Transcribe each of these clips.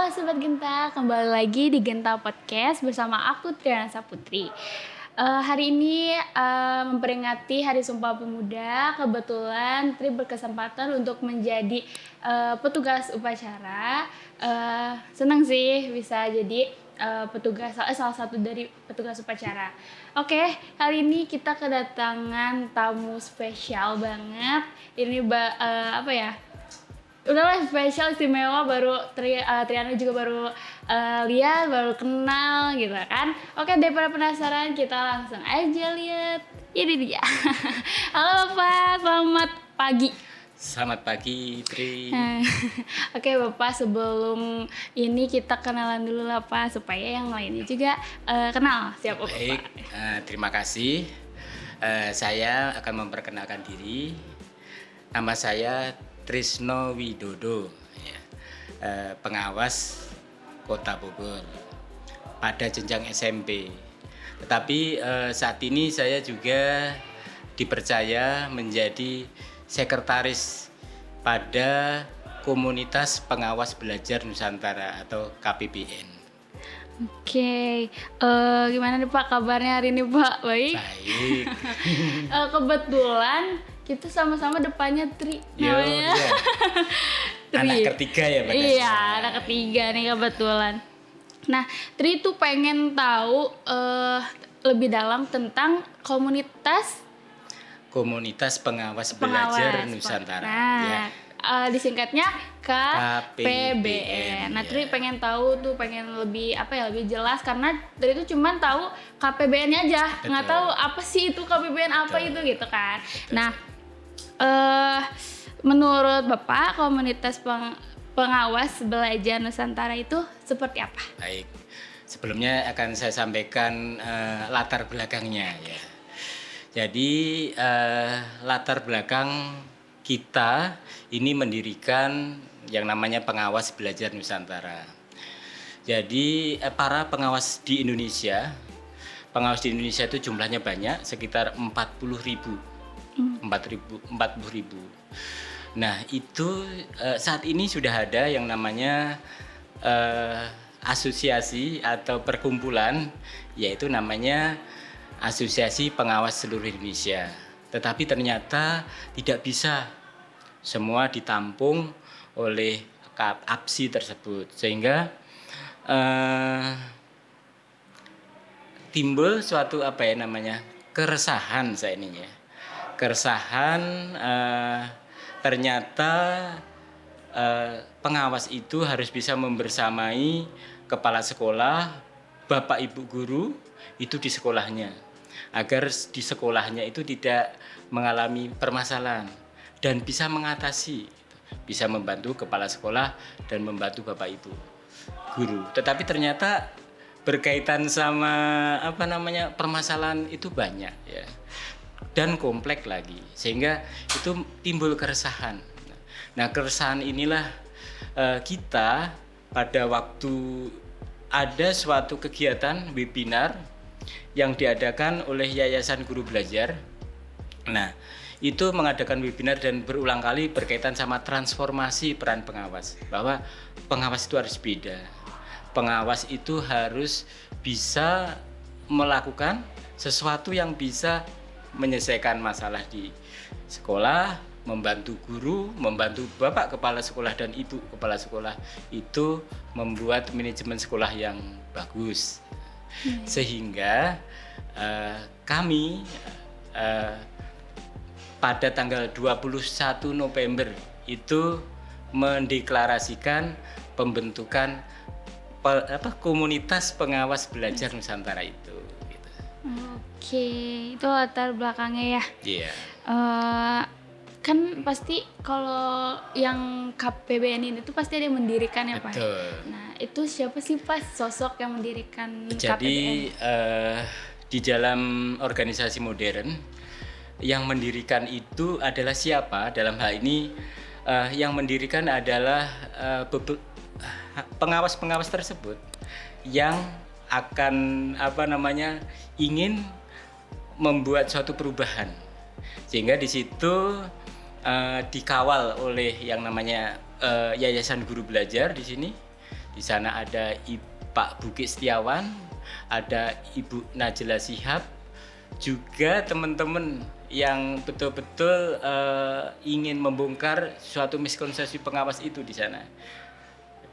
Halo Sobat Genta, kembali lagi di Genta Podcast bersama aku Triana Saputri. Hari ini memperingati Hari Sumpah Pemuda. Kebetulan Tri berkesempatan untuk menjadi petugas upacara. Senang sih bisa jadi salah satu dari petugas upacara. Oke, kali ini kita kedatangan tamu spesial banget. Ini udahlah spesial istimewa, baru Triana juga baru lihat, baru kenal gitu kan. Oke, daripada penasaran kita langsung aja lihat. Ini dia. Halo Bapak, selamat pagi. Selamat pagi Tri. Oke Bapak, sebelum ini kita kenalan dulu lah Pak, supaya yang lainnya juga kenal siapa Bapak. Baik, terima kasih. Saya akan memperkenalkan diri. Nama saya Trisno Widodo, ya, pengawas Kota Bogor pada jenjang SMP. Tetapi saat ini saya juga dipercaya menjadi sekretaris pada Komunitas Pengawas Belajar Nusantara atau KPBN. Oke, gimana nih Pak kabarnya hari ini Pak? Baik. Baik. Kebetulan kita sama-sama depannya Tri namanya. Iya. Anak ketiga ya Pak? Iya, anak ketiga nih kebetulan. Nah, Tri tuh pengen tahu lebih dalam tentang Komunitas Pengawas Belajar Nusantara. Nah, ya. Disingkatnya KPBN. Nah, Tri ya. pengen tahu tuh, pengen lebih lebih jelas, karena Tri itu cuma tahu KPBN-nya aja, nggak tahu apa sih itu KPBN, apa itu gitu kan. Betul. Nah, menurut Bapak Komunitas Pengawas Belajar Nusantara itu seperti apa? Baik. Sebelumnya akan saya sampaikan latar belakangnya ya. Jadi latar belakang kita ini mendirikan yang namanya Pengawas Belajar Nusantara. Jadi para pengawas di Indonesia itu jumlahnya banyak, sekitar 40.000. 40.000. Nah, itu saat ini sudah ada yang namanya asosiasi atau perkumpulan, yaitu namanya Asosiasi Pengawas Seluruh Indonesia. Tetapi ternyata tidak bisa semua ditampung oleh APSI tersebut, sehingga timbul suatu keresahan saya ini ya. Keresahan ternyata pengawas itu harus bisa membersamai kepala sekolah, bapak ibu guru itu di sekolahnya, agar di sekolahnya itu tidak mengalami permasalahan dan bisa mengatasi, bisa membantu kepala sekolah dan membantu bapak ibu guru. Tetapi ternyata berkaitan sama permasalahan itu banyak ya, dan kompleks lagi, sehingga itu timbul keresahan. Nah, keresahan inilah kita pada waktu ada suatu kegiatan webinar yang diadakan oleh Yayasan Guru Belajar. Nah, itu mengadakan webinar dan berulang kali berkaitan sama transformasi peran pengawas, bahwa pengawas itu harus beda. Pengawas itu harus bisa melakukan sesuatu yang bisa menyelesaikan masalah di sekolah, membantu guru, membantu bapak kepala sekolah dan ibu kepala sekolah itu membuat manajemen sekolah yang bagus. Sehingga kami pada tanggal 21 November itu mendeklarasikan pembentukan Komunitas Pengawas Belajar Nusantara itu. Gitu. Oke, itu latar belakangnya ya. Iya. Kan pasti kalau yang KPBN ini tuh pasti ada yang mendirikan ya Pak. Betul. Nah, itu siapa sih Pak sosok yang mendirikan KPBN? Jadi di dalam organisasi modern yang mendirikan itu adalah siapa? Dalam hal ini yang mendirikan adalah pengawas-pengawas tersebut yang akan ingin membuat suatu perubahan, sehingga di situ dikawal oleh yang namanya Yayasan Guru Belajar di sini, Di sana ada Pak Bukit Setiawan, ada Ibu Najla Shihab, juga teman-teman yang betul-betul ingin membongkar suatu miskonsepsi pengawas itu di sana.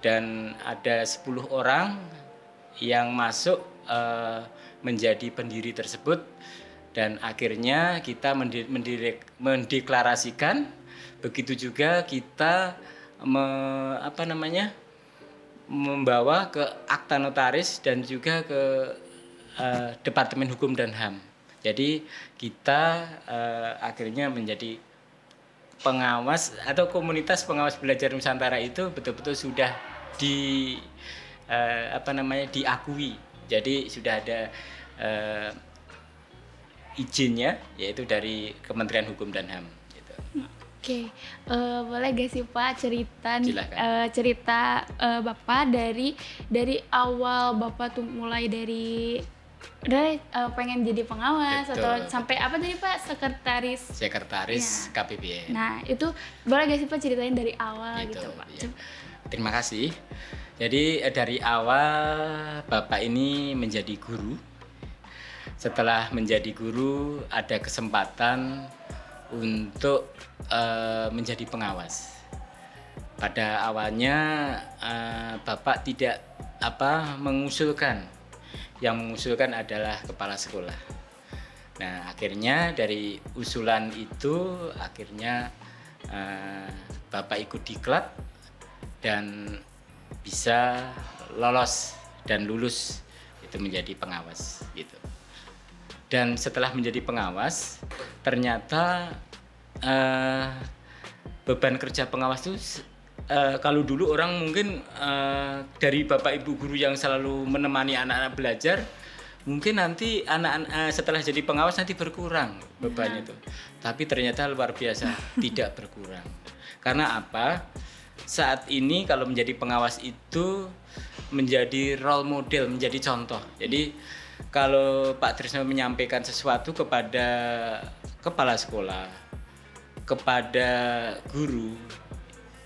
Dan ada 10 orang yang masuk menjadi pendiri tersebut, dan akhirnya kita mendeklarasikan. Begitu juga kita membawa ke akta notaris dan juga ke Departemen Hukum dan HAM. Jadi kita akhirnya menjadi pengawas atau komunitas pengawas belajar Nusantara itu betul-betul sudah diakui. Jadi sudah ada izinnya, yaitu dari Kementerian Hukum dan HAM. Gitu. Oke, boleh gak sih Pak cerita nih, Silakan. Bapak dari awal Bapak tuh mulai dari pengen jadi pengawas. Betul, atau sampai apa tadi Pak, Sekretaris ya. KPBN. Nah itu boleh gak sih Pak ceritain dari awal gitu Pak? Ya. Terima kasih. Jadi dari awal Bapak ini menjadi guru. Setelah menjadi guru ada kesempatan untuk menjadi pengawas. Pada awalnya Bapak tidak mengusulkan. Yang mengusulkan adalah kepala sekolah. Nah, akhirnya dari usulan itu akhirnya Bapak ikut diklat dan bisa lolos dan lulus itu menjadi pengawas gitu. Dan setelah menjadi pengawas, ternyata beban kerja pengawas itu kalau dulu orang mungkin dari Bapak Ibu guru yang selalu menemani anak-anak belajar, mungkin nanti anak-anak setelah jadi pengawas nanti berkurang bebannya itu. Tapi ternyata luar biasa, tidak berkurang. Karena apa? Saat ini kalau menjadi pengawas itu menjadi role model, menjadi contoh. Jadi kalau Pak Trisno menyampaikan sesuatu kepada kepala sekolah, kepada guru,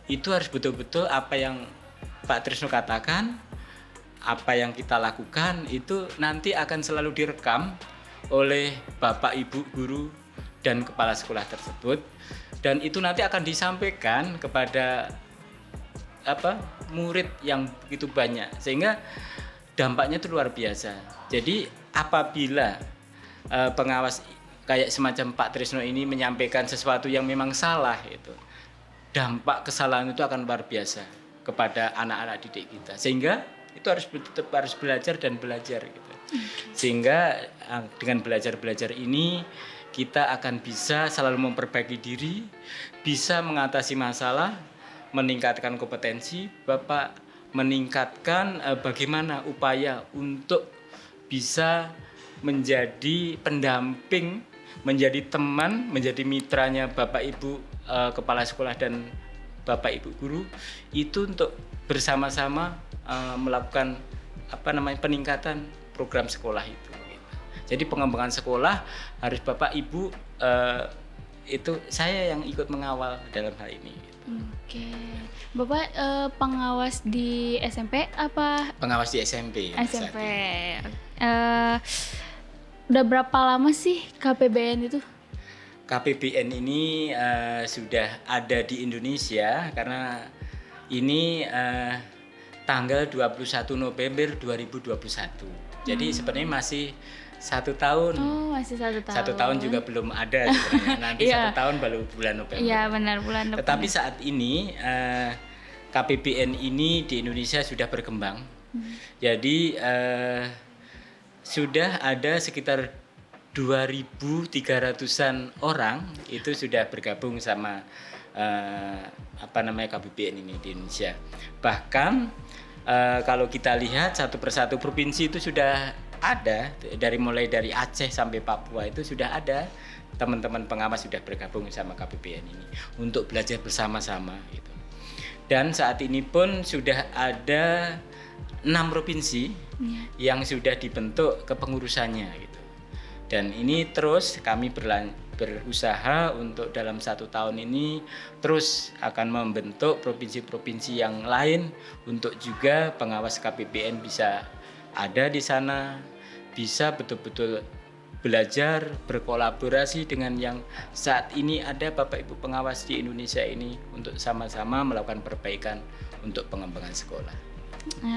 itu harus betul-betul apa yang Pak Trisno katakan, apa yang kita lakukan itu nanti akan selalu direkam oleh Bapak Ibu guru dan kepala sekolah tersebut, dan itu nanti akan disampaikan kepada murid yang begitu banyak, sehingga dampaknya itu luar biasa. Jadi apabila pengawas kayak semacam Pak Trisno ini menyampaikan sesuatu yang memang salah, itu dampak kesalahan itu akan luar biasa kepada anak-anak didik kita, sehingga itu tetap harus belajar dan belajar gitu. Sehingga dengan belajar ini kita akan bisa selalu memperbaiki diri, bisa mengatasi masalah, meningkatkan kompetensi, Bapak meningkatkan bagaimana upaya untuk bisa menjadi pendamping, menjadi teman, menjadi mitranya Bapak Ibu kepala sekolah dan Bapak Ibu guru, itu untuk bersama-sama melakukan peningkatan program sekolah itu. Jadi pengembangan sekolah harus Bapak Ibu itu saya yang ikut mengawal dalam hal ini. Oke, Bapak pengawas di SMP apa? Pengawas di SMP. SMP. Udah berapa lama sih KPBN itu? KPBN ini sudah ada di Indonesia karena ini tanggal 21 November 2021. Jadi sebenarnya masih 1 tahun. Oh, masih 1 tahun. 1 tahun juga belum ada sebenarnya. Nanti 1 tahun baru bulan November. Iya, benar, bulan November. Tetapi saat ini KPBN ini di Indonesia sudah berkembang. Jadi sudah ada sekitar 2.300-an orang itu sudah bergabung sama KPBN ini di Indonesia. Bahkan kalau kita lihat satu persatu provinsi itu sudah ada, mulai dari Aceh sampai Papua itu sudah ada teman-teman pengawas sudah bergabung sama KPBN ini untuk belajar bersama-sama gitu. Dan saat ini pun sudah ada 6 provinsi yang sudah dibentuk kepengurusannya gitu. Dan ini terus kami berusaha untuk dalam 1 tahun ini terus akan membentuk provinsi-provinsi yang lain untuk juga pengawas KPPN bisa ada di sana, bisa betul-betul belajar, berkolaborasi dengan yang saat ini ada Bapak Ibu pengawas di Indonesia ini untuk sama-sama melakukan perbaikan untuk pengembangan sekolah.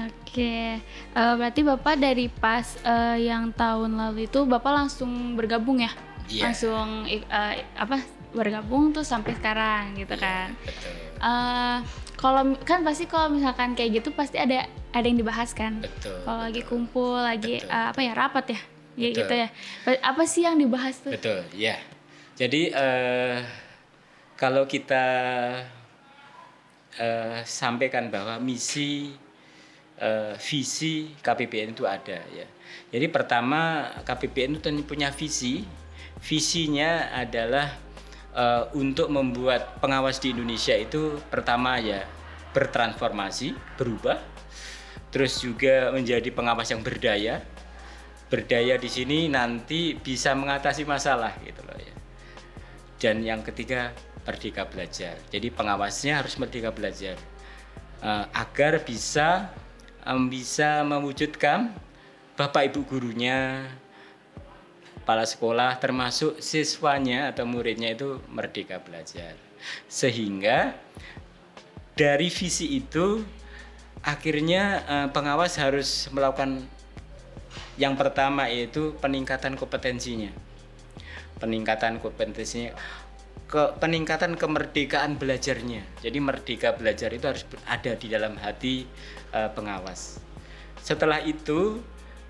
Oke, berarti Bapak dari pas yang tahun lalu itu Bapak langsung bergabung ya? Iya. Langsung bergabung tuh sampai sekarang gitu kan? Betul. Kalau kan pasti kalau misalkan kayak gitu pasti ada yang dibahas kan? Betul. Kalau lagi kumpul, lagi Betul. rapat ya? Ya Betul. gitu ya. Apa sih yang dibahas tuh? Betul, ya. Jadi kalau kita sampaikan bahwa misi, visi KPPN itu ada ya. Jadi pertama KPPN itu punya visi. Visinya adalah untuk membuat pengawas di Indonesia itu pertama ya bertransformasi, berubah. Terus juga menjadi pengawas yang berdaya. Berdaya di sini nanti bisa mengatasi masalah gitu loh ya. Dan yang ketiga merdeka belajar. Jadi pengawasnya harus merdeka belajar agar bisa mewujudkan Bapak Ibu gurunya, kepala sekolah termasuk siswanya atau muridnya itu merdeka belajar. Sehingga dari visi itu akhirnya pengawas harus melakukan yang pertama yaitu peningkatan kompetensinya. Peningkatan kompetensinya, peningkatan kemerdekaan belajarnya. Jadi merdeka belajar itu harus ada di dalam hati pengawas. Setelah itu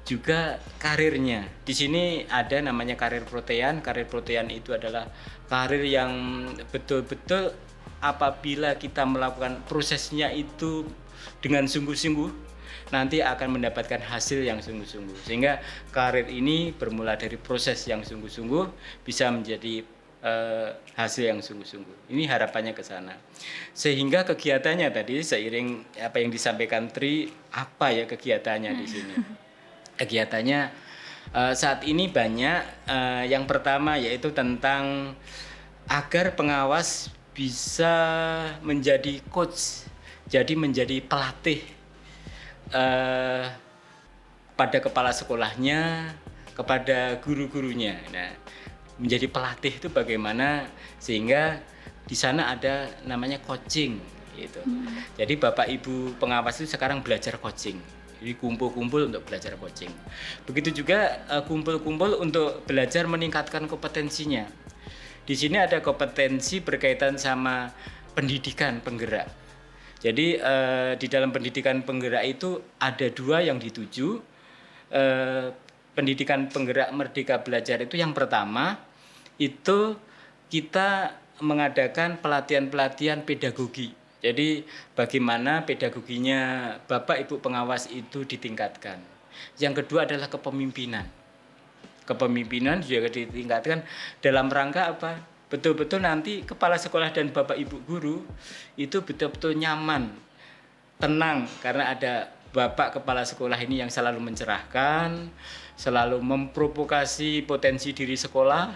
juga karirnya. Di sini ada namanya karir protean. Karir protean itu adalah karir yang betul-betul apabila kita melakukan prosesnya itu dengan sungguh-sungguh nanti akan mendapatkan hasil yang sungguh-sungguh. Sehingga karir ini bermula dari proses yang sungguh-sungguh bisa menjadi hasil yang sungguh-sungguh. Ini harapannya ke sana. Sehingga kegiatannya tadi seiring apa yang disampaikan Tri, apa ya kegiatannya di sini? Kegiatannya saat ini banyak. Yang pertama yaitu tentang agar pengawas bisa menjadi coach, jadi menjadi pelatih pada kepala sekolahnya, kepada guru-gurunya. Nah, menjadi pelatih itu bagaimana sehingga di sana ada namanya coaching gitu. Jadi Bapak Ibu pengawas itu sekarang belajar coaching. Jadi kumpul-kumpul untuk belajar coaching. Begitu juga kumpul-kumpul untuk belajar meningkatkan kompetensinya. Di sini ada kompetensi berkaitan sama pendidikan penggerak. Jadi di dalam pendidikan penggerak itu ada 2 yang dituju. Pendidikan penggerak merdeka belajar itu yang pertama itu kita mengadakan pelatihan-pelatihan pedagogi. Jadi bagaimana pedagoginya Bapak Ibu pengawas itu ditingkatkan. Yang kedua adalah kepemimpinan. Kepemimpinan juga ditingkatkan dalam rangka apa? Betul-betul nanti kepala sekolah dan Bapak Ibu guru itu betul-betul nyaman, tenang karena ada Bapak kepala sekolah ini yang selalu mencerahkan, selalu memprovokasi potensi diri sekolah,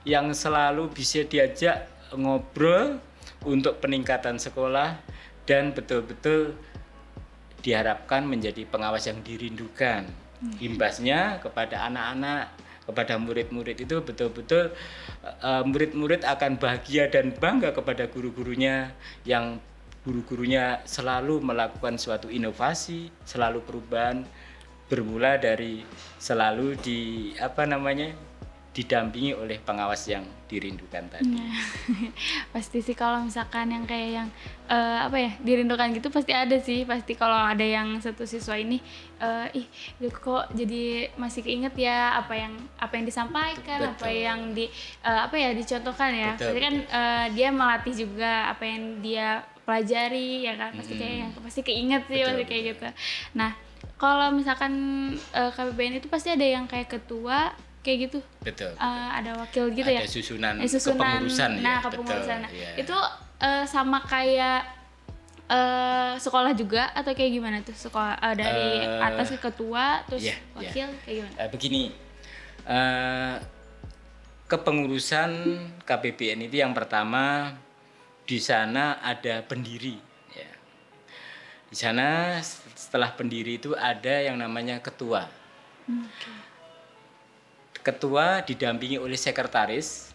yang selalu bisa diajak ngobrol untuk peningkatan sekolah dan betul-betul diharapkan menjadi pengawas yang dirindukan. Imbasnya kepada anak-anak, kepada murid-murid itu betul-betul murid-murid akan bahagia dan bangga kepada guru-gurunya yang guru-gurunya selalu melakukan suatu inovasi, selalu perubahan bermula dari selalu didampingi oleh pengawas yang dirindukan tadi. Pasti sih kalau misalkan yang kayak yang dirindukan gitu pasti ada sih. Pasti kalau ada yang satu siswa ini kok jadi masih keinget ya apa yang disampaikan. Betul. Apa yang dicontohkan ya. Betul, pasti kan dia melatih juga apa yang dia pelajari ya kan. Pasti kayak yang pasti keinget sih. Betul, pasti kayak gitu. Nah, kalau misalkan KPPN itu pasti ada yang kayak ketua kayak gitu. Betul. Ada wakil gitu ada ya. Susunan kepengurusan. Nah, kepengurusan. Betul, ya. Itu sama kayak sekolah juga atau kayak gimana tuh sekolah dari atas ke ketua terus wakil kayak gimana? Begini, Eh, Kepengurusan KPBN itu yang pertama di sana ada pendiri. Ya. Di sana setelah pendiri itu ada yang namanya ketua. Ketua didampingi oleh sekretaris.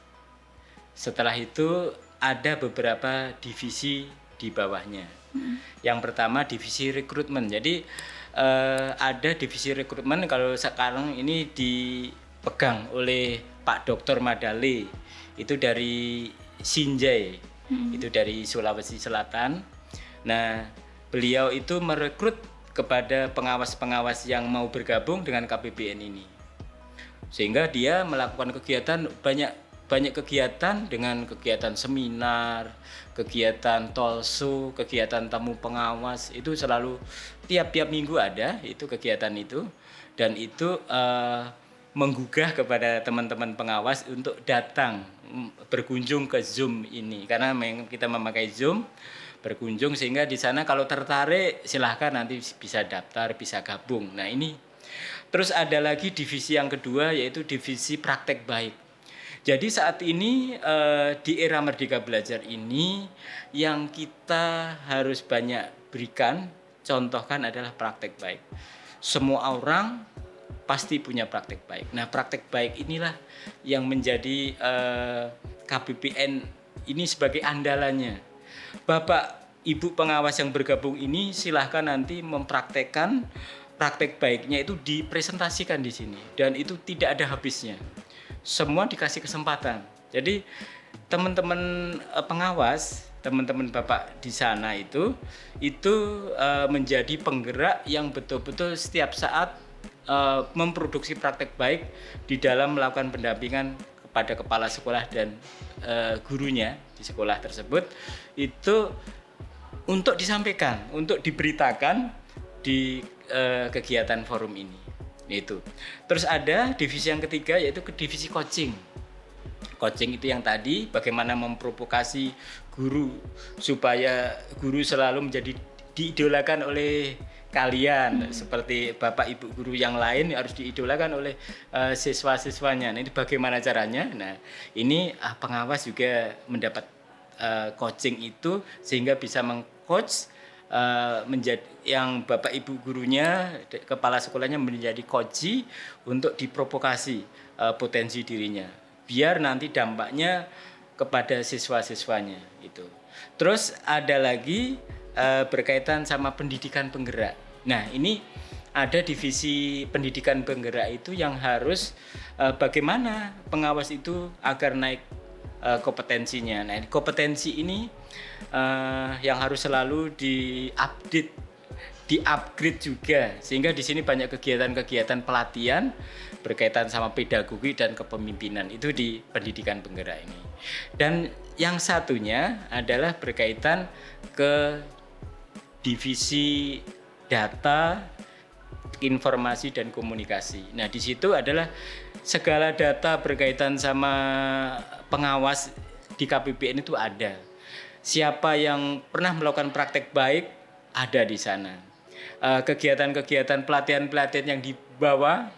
Setelah itu ada beberapa divisi di bawahnya. Yang pertama divisi rekrutmen. Jadi ada divisi rekrutmen kalau sekarang ini dipegang oleh Pak Dr. Madale. Itu dari Sinjai. Itu dari Sulawesi Selatan. Nah, beliau itu merekrut kepada pengawas-pengawas yang mau bergabung dengan KPBN ini. Sehingga dia melakukan kegiatan banyak kegiatan dengan kegiatan seminar, kegiatan talkshow, kegiatan tamu pengawas itu selalu tiap-tiap minggu ada itu kegiatan itu dan itu menggugah kepada teman-teman pengawas untuk datang berkunjung ke Zoom ini karena memang kita memakai Zoom berkunjung sehingga di sana kalau tertarik silahkan nanti bisa daftar bisa gabung. Nah ini terus ada lagi divisi yang kedua yaitu divisi praktek baik. Jadi saat ini di era Merdeka Belajar ini yang kita harus banyak berikan, contohkan adalah praktek baik. Semua orang pasti punya praktek baik. Nah praktek baik inilah yang menjadi KPBN ini sebagai andalannya. Bapak Ibu pengawas yang bergabung ini silahkan nanti mempraktekkan praktek baiknya itu dipresentasikan di sini dan itu tidak ada habisnya. Semua dikasih kesempatan. Jadi teman-teman pengawas, teman-teman Bapak di sana itu menjadi penggerak yang betul-betul setiap saat memproduksi praktek baik di dalam melakukan pendampingan kepada kepala sekolah dan gurunya di sekolah tersebut itu untuk disampaikan, untuk diberitakan di kegiatan forum ini. Itu. Terus ada divisi yang ketiga yaitu ke divisi coaching. Coaching itu yang tadi bagaimana memprovokasi guru supaya guru selalu menjadi diidolakan oleh kalian seperti Bapak Ibu guru yang lain harus diidolakan oleh siswa-siswanya. Nah, ini bagaimana caranya? Nah, ini pengawas juga mendapat coaching itu sehingga bisa mengcoach menjadi yang Bapak Ibu gurunya, kepala sekolahnya menjadi coach untuk diprovokasi potensi dirinya. Biar nanti dampaknya kepada siswa-siswanya itu. Terus ada lagi berkaitan sama pendidikan penggerak. Nah, ini ada divisi pendidikan penggerak itu yang harus bagaimana pengawas itu agar naik kompetensinya. Nah, kompetensi ini yang harus selalu diupdate, diupgrade juga. Sehingga di sini banyak kegiatan-kegiatan pelatihan berkaitan sama pedagogi dan kepemimpinan itu di pendidikan penggerak ini. Dan yang satunya adalah berkaitan ke divisi data, informasi dan komunikasi. Nah, di situ adalah segala data berkaitan sama pengawas di KPBN itu ada. Siapa yang pernah melakukan praktek baik ada di sana. Kegiatan-kegiatan pelatihan-pelatihan yang dibawa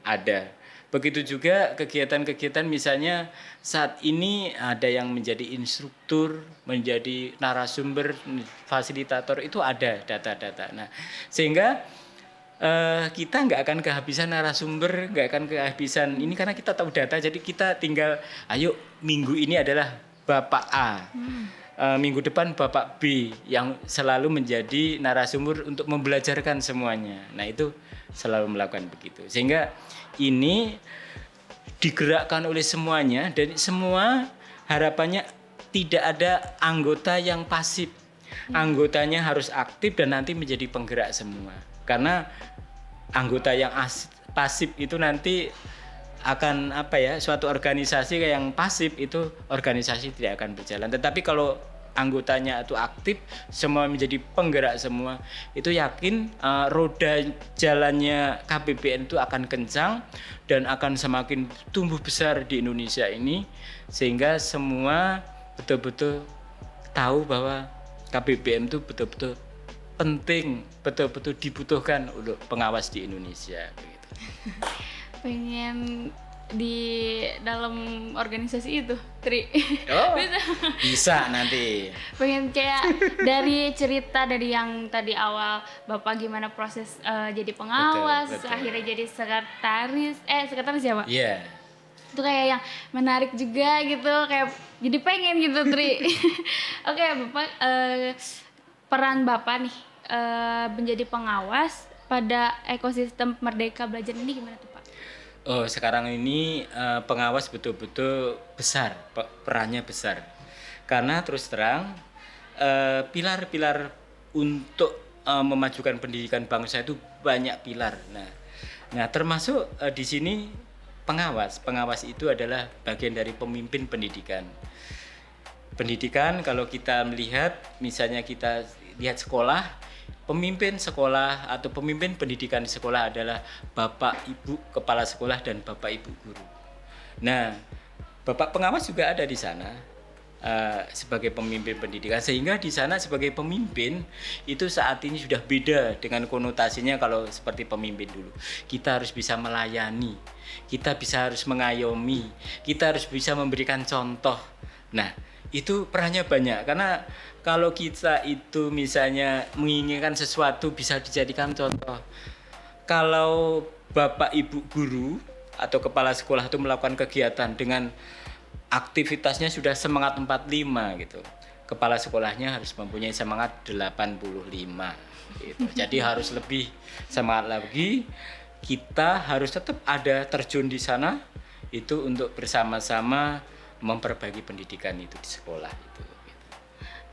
ada. Begitu juga kegiatan-kegiatan misalnya saat ini ada yang menjadi instruktur, menjadi narasumber, fasilitator itu ada data-data. Nah, sehingga kita nggak akan kehabisan narasumber, nggak akan kehabisan ini karena kita tahu data. Jadi kita tinggal, ayo minggu ini adalah Bapak A, minggu depan Bapak B yang selalu menjadi narasumber untuk membelajarkan semuanya. Nah itu selalu melakukan begitu. Sehingga ini digerakkan oleh semuanya dan semua harapannya tidak ada anggota yang pasif. Anggotanya harus aktif dan nanti menjadi penggerak semua. Karena anggota yang pasif itu nanti akan suatu organisasi yang pasif itu organisasi tidak akan berjalan. Tetapi kalau anggotanya itu aktif, semua menjadi penggerak semua, itu yakin roda jalannya KPBN itu akan kencang dan akan semakin tumbuh besar di Indonesia ini sehingga semua betul-betul tahu bahwa KPBN itu betul-betul penting, betul-betul dibutuhkan untuk pengawas di Indonesia. Pengen di dalam organisasi itu, Tri? Oh, Bisa. bisa nanti. Pengen kayak dari cerita dari yang tadi awal Bapak gimana proses jadi pengawas, Betul, betul. akhirnya jadi sekretaris ya, Pak? Iya. Itu kayak yang menarik juga gitu, kayak jadi pengen gitu, Tri. Oke, Bapak, peran Bapak nih menjadi pengawas pada ekosistem Merdeka Belajar ini gimana tuh, Pak? Oh, sekarang ini pengawas betul-betul besar, perannya besar. Karena terus terang pilar-pilar untuk memajukan pendidikan bangsa itu banyak pilar. Nah termasuk di sini pengawas. Pengawas itu adalah bagian dari pemimpin pendidikan. Pendidikan kalau kita melihat, misalnya kita lihat sekolah, pemimpin sekolah atau pemimpin pendidikan di sekolah adalah Bapak Ibu Kepala Sekolah dan Bapak Ibu Guru. Nah, Bapak pengawas juga ada di sana sebagai pemimpin pendidikan, sehingga di sana sebagai pemimpin itu saat ini sudah beda dengan konotasinya kalau seperti pemimpin dulu. Kita harus bisa melayani, kita harus mengayomi, kita harus bisa memberikan contoh. Nah, itu perannya banyak, karena kalau kita itu misalnya menginginkan sesuatu bisa dijadikan contoh. Kalau Bapak Ibu guru atau kepala sekolah itu melakukan kegiatan dengan aktivitasnya sudah semangat 45 gitu. Kepala sekolahnya harus mempunyai semangat 85 gitu. Jadi harus lebih semangat lagi. Kita harus tetap ada terjun di sana itu untuk bersama-sama memperbaiki pendidikan itu di sekolah itu.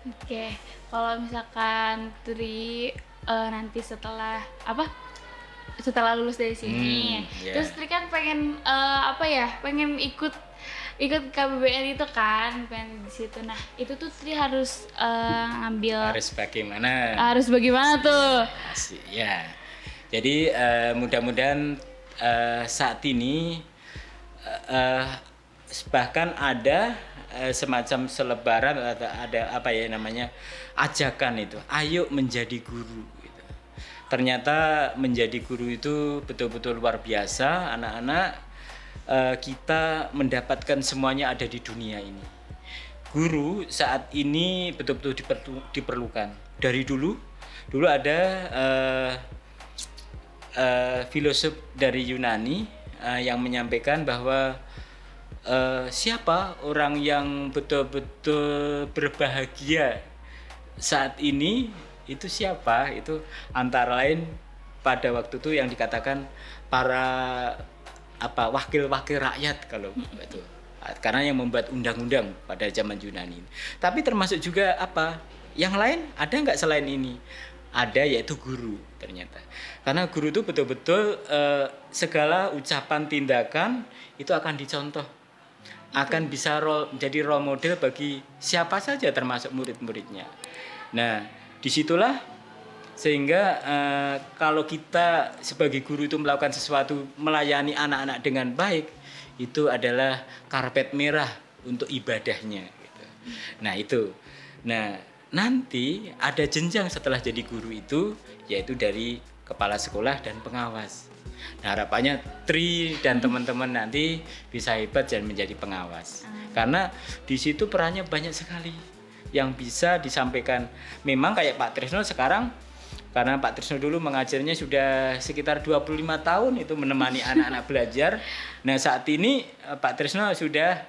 Oke, kalau misalkan Tri nanti setelah lulus dari sini, terus Tri kan pengen pengen ikut KBBN itu kan, pengen di situ. Nah, itu tuh Tri harus ngambil harus bagaimana tuh? Ya. Jadi mudah-mudahan saat ini bahkan ada semacam selebaran atau ada ajakan itu, ayo menjadi guru gitu. Ternyata menjadi guru itu betul-betul luar biasa. Anak-anak kita mendapatkan semuanya ada di dunia ini. Guru saat ini betul-betul diperlukan. Dari dulu ada filosof dari Yunani yang menyampaikan bahwa siapa orang yang betul-betul berbahagia saat ini, itu siapa? Itu antara lain pada waktu itu yang dikatakan para wakil-wakil rakyat kalau itu. Karena yang membuat undang-undang pada zaman Yunani. Tapi termasuk juga yang lain ada nggak selain ini? Ada, yaitu guru ternyata. Karena guru itu betul-betul segala ucapan tindakan itu akan dicontoh. Akan bisa menjadi role model bagi siapa saja termasuk murid-muridnya. Nah, disitulah sehingga kalau kita sebagai guru itu melakukan sesuatu, melayani anak-anak dengan baik, itu adalah karpet merah untuk ibadahnya gitu. Nah, itu. Nah, nanti ada jenjang setelah jadi guru itu, yaitu dari kepala sekolah dan pengawas. Nah, harapannya Tri dan teman-teman nanti bisa hebat dan menjadi pengawas. Karena di situ perannya banyak sekali yang bisa disampaikan. Memang kayak Pak Trisno sekarang, karena Pak Trisno dulu mengajarnya sudah sekitar 25 tahun itu menemani anak-anak belajar. Nah, saat ini Pak Trisno sudah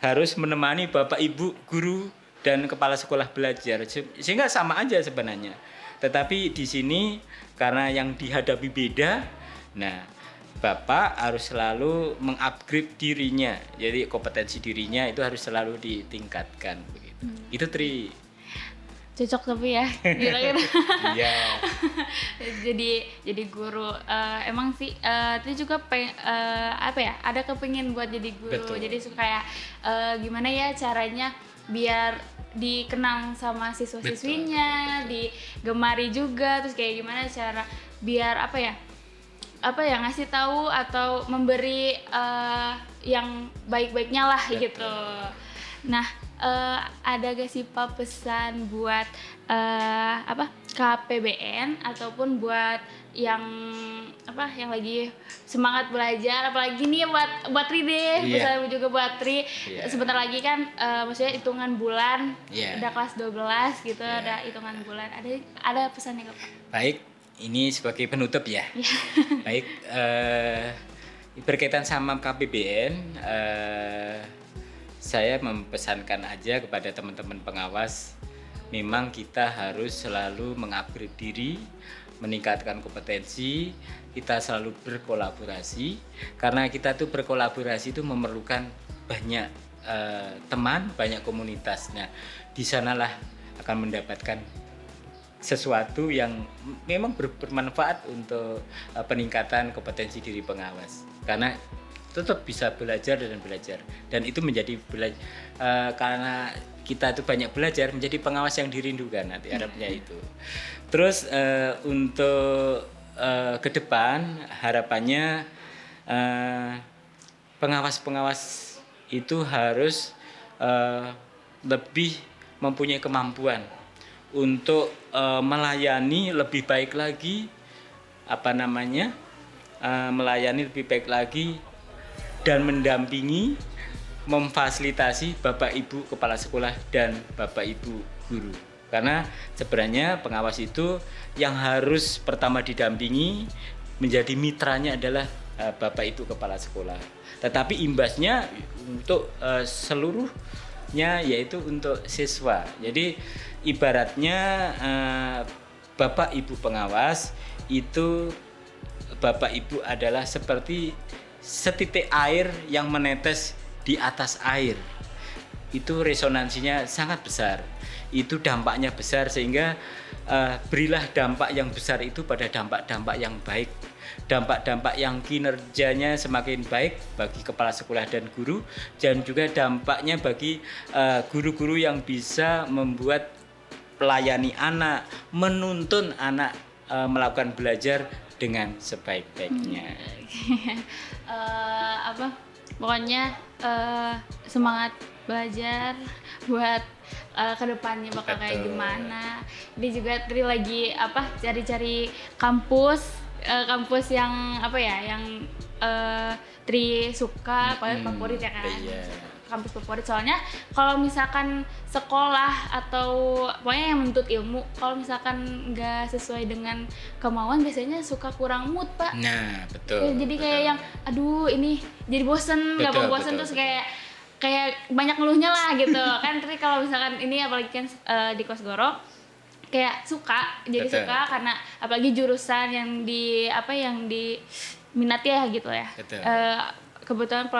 harus menemani Bapak Ibu guru dan kepala sekolah belajar. Sehingga sama aja sebenarnya. Tetapi di sini karena yang dihadapi beda, nah Bapak harus selalu mengupgrade dirinya. Jadi kompetensi dirinya itu harus selalu ditingkatkan begitu. Itu Tri. Cocok tapi ya, kira-kira. Iya. jadi guru. Emang sih Tri juga ada kepingin buat jadi guru. Betul. Jadi kayak gimana ya caranya biar dikenang sama siswa-siswinya, digemari juga, terus kayak gimana cara biar ngasih tahu atau memberi yang baik-baiknya lah. Betul. Gitu. Nah, ada gak sih Pak pesan buat KPBN ataupun buat yang yang lagi semangat belajar, apalagi nih buat Tri deh, misalnya juga buat Tri. Sebentar lagi kan maksudnya hitungan bulan, udah kelas 12 gitu, ada hitungan bulan. Ada pesannya nggak Pak? Baik, ini sebagai penutup ya. Baik, berkaitan sama KPBN, saya mempesankan aja kepada teman-teman pengawas, memang kita harus selalu mengupgrade diri, meningkatkan kompetensi, kita selalu berkolaborasi, karena kita tuh berkolaborasi itu memerlukan banyak teman, banyak komunitas. Nah, di sanalah akan mendapatkan sesuatu yang memang bermanfaat untuk peningkatan kompetensi diri pengawas, karena tetap bisa belajar dan itu menjadi karena kita itu banyak belajar menjadi pengawas yang dirindukan nanti harapnya itu. Terus untuk ke depan harapannya pengawas-pengawas itu harus lebih mempunyai kemampuan untuk melayani lebih baik lagi, melayani lebih baik lagi dan mendampingi, memfasilitasi Bapak Ibu Kepala Sekolah dan Bapak Ibu Guru. Karena sebenarnya pengawas itu yang harus pertama didampingi, menjadi mitranya adalah Bapak Ibu Kepala Sekolah. Tetapi imbasnya untuk seluruhnya yaitu untuk siswa. Jadi ibaratnya Bapak Ibu pengawas itu, Bapak Ibu adalah seperti setitik air yang menetes di atas air. Itu resonansinya sangat besar, itu dampaknya besar, sehingga berilah dampak yang besar itu pada dampak-dampak yang baik, dampak-dampak yang kinerjanya semakin baik bagi kepala sekolah dan guru, dan juga dampaknya bagi guru-guru yang bisa membuat melayani anak, menuntun anak melakukan belajar dengan sebaik-baiknya. Pokoknya semangat belajar buat kedepannya bakal kayak gimana. Ini juga Tri lagi cari-cari kampus yang yang Tri suka, favorit ya kan. Kampus favorit, soalnya kalau misalkan sekolah atau pokoknya yang menuntut ilmu, kalau misalkan nggak sesuai dengan kemauan biasanya suka kurang mood Pak. Nah betul. Jadi kayak yang aduh ini jadi bosen, gampang bosen, terus kayak banyak ngeluhnya lah gitu kan. Tapi kalau misalkan ini apalagi kan di Kos Goro kayak suka karena apalagi jurusan yang di minati ya gitu ya. Kebetulan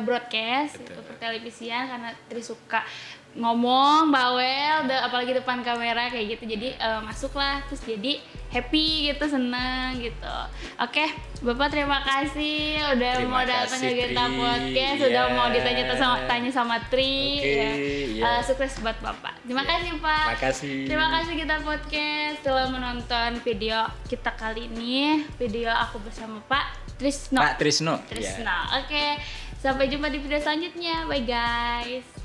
broadcast itu pertelevisian, karena Tri suka ngomong bawel, apalagi depan kamera kayak gitu, jadi masuklah, terus jadi happy gitu, seneng gitu. Oke, Bapak terima kasih udah mau datang ke Genta Podcast, udah mau tanya sama Tri. Sukses buat Bapak. Terima kasih Pak. Terima kasih Genta Podcast telah menonton video kita kali ini, video aku bersama Pak Trisno. Pak Trisno. Oke, sampai jumpa di video selanjutnya. Bye guys.